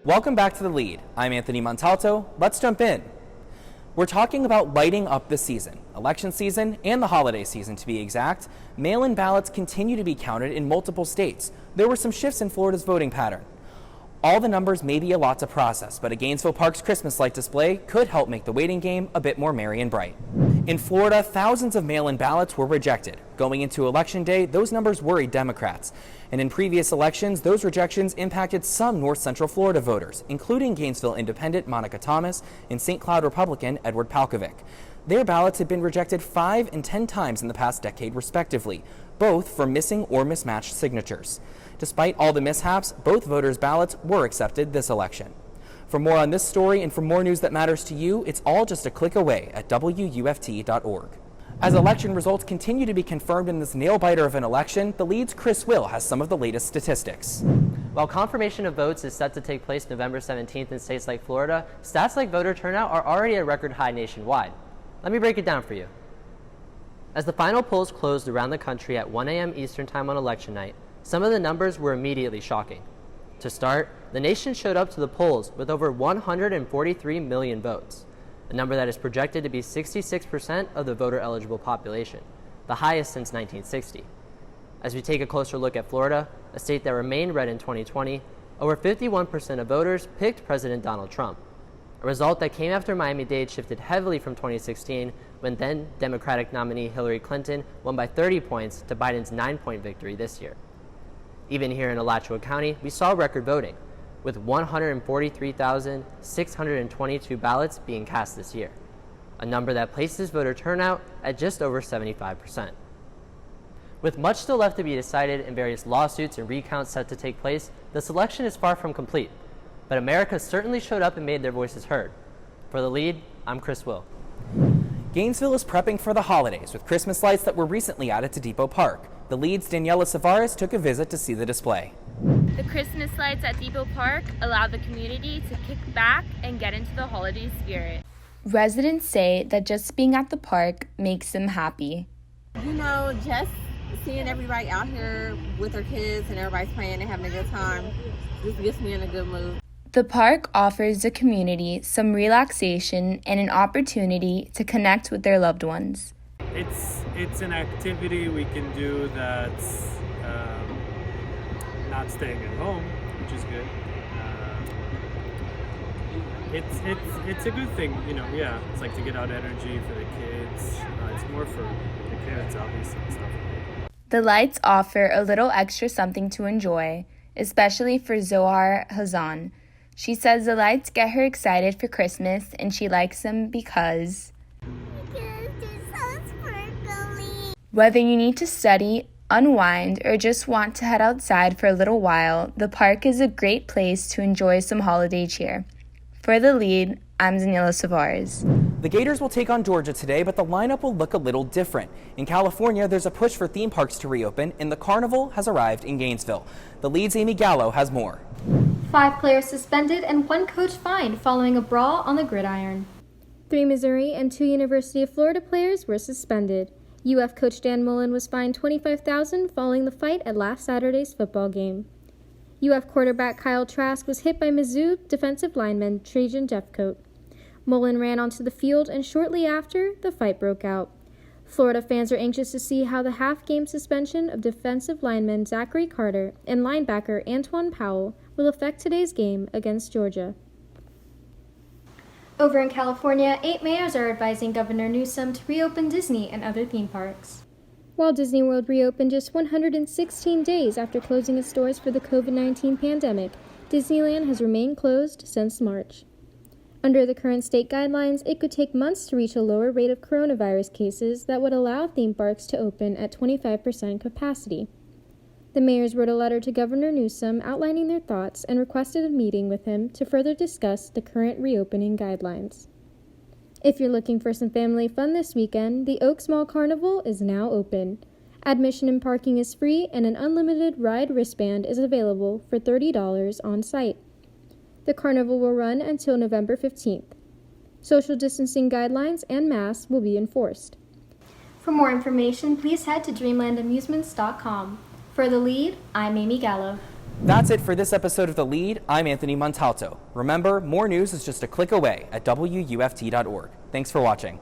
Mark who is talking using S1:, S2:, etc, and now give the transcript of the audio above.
S1: Welcome back to The Lead. I'm Anthony Montalto. Let's jump in. We're talking about lighting up the season. Election season and the holiday season, to be exact. Mail-in ballots continue to be counted in multiple states. There were some shifts in Florida's voting pattern. All the numbers may be a lot to process, but a Gainesville Park's Christmas light display could help make the waiting game a bit more merry and bright. In Florida, thousands of mail-in ballots were rejected. Going into Election Day, those numbers worried Democrats. And in previous elections, those rejections impacted some North Central Florida voters, including Gainesville Independent Monica Thomas and St. Cloud Republican Edward Palkovic. Their ballots had been rejected 5 and 10 times in the past decade, respectively, both for missing or mismatched signatures. Despite all the mishaps, both voters' ballots were accepted this election. For more on this story and for more news that matters to you, it's all just a click away at WUFT.org. As election results continue to be confirmed in this nail-biter of an election, The Lead's Chris Will has some of the latest statistics.
S2: While confirmation of votes is set to take place November 17th in states like Florida, stats like voter turnout are already at a record high nationwide. Let me break it down for you. As the final polls closed around the country at 1 a.m. Eastern Time on election night, some of the numbers were immediately shocking. To start, the nation showed up to the polls with over 143 million votes, a number that is projected to be 66% of the voter-eligible population, the highest since 1960. As we take a closer look at Florida, a state that remained red in 2020, over 51% of voters picked President Donald Trump, a result that came after Miami-Dade shifted heavily from 2016 when then Democratic nominee Hillary Clinton won by 30 points to Biden's 9-point victory this year. Even here in Alachua County, we saw record voting, with 143,622 ballots being cast this year, a number that places voter turnout at just over 75%. With much still left to be decided and various lawsuits and recounts set to take place, the selection is far from complete, but America certainly showed up and made their voices heard. For The Lead, I'm Chris Will.
S1: Gainesville is prepping for the holidays with Christmas lights that were recently added to Depot Park. The Lead's Daniela Savares took a visit to see the display.
S3: The Christmas lights at Depot Park allow the community to kick back and get into the holiday spirit.
S4: Residents say that just being at the park makes them happy.
S5: You know, just seeing everybody out here with their kids and everybody's playing and having a good time just gets me in a good mood.
S4: The park offers the community some relaxation and an opportunity to connect with their loved ones.
S6: It's an activity we can do that's not staying at home, which is good. It's a good thing, you know. Yeah, it's like to get out energy for the kids. It's more for the parents, obviously, and stuff.
S4: The lights offer a little extra something to enjoy, especially for Zohar Hazan. She says the lights get her excited for Christmas and she likes them because
S7: they're so sparkly.
S4: Whether you need to study, unwind, or just want to head outside for a little while, the park is a great place to enjoy some holiday cheer. For The Lead, I'm Daniela Savares.
S1: The Gators will take on Georgia today, but the lineup will look a little different. In California, there's a push for theme parks to reopen, and the Carnival has arrived in Gainesville. The Lead's Amy Gallo has more.
S8: 5 players suspended and 1 coach fined following a brawl on the gridiron. 3 Missouri and 2 University of Florida players were suspended. UF coach Dan Mullen was fined $25,000 following the fight at last Saturday's football game. UF quarterback Kyle Trask was hit by Mizzou defensive lineman Trajan Jeffcoat. Mullen ran onto the field, and shortly after, the fight broke out. Florida fans are anxious to see how the half-game suspension of defensive lineman Zachary Carter and linebacker Antoine Powell will affect today's game against Georgia. Over in California, 8 mayors are advising Governor Newsom to reopen Disney and other theme parks. Walt Disney World reopened just 116 days after closing its doors for the COVID-19 pandemic, Disneyland has remained closed since March. Under the current state guidelines, it could take months to reach a lower rate of coronavirus cases that would allow theme parks to open at 25% capacity. The mayors wrote a letter to Governor Newsom outlining their thoughts and requested a meeting with him to further discuss the current reopening guidelines. If you're looking for some family fun this weekend, the Oaks Mall Carnival is now open. Admission and parking is free, and an unlimited ride wristband is available for $30 on site. The carnival will run until November 15th. Social distancing guidelines and masks will be enforced. For more information, please head to dreamlandamusements.com. For The Lead, I'm Amy Gallo.
S1: That's it for this episode of The Lead. I'm Anthony Montalto. Remember, more news is just a click away at WUFT.org. Thanks for watching.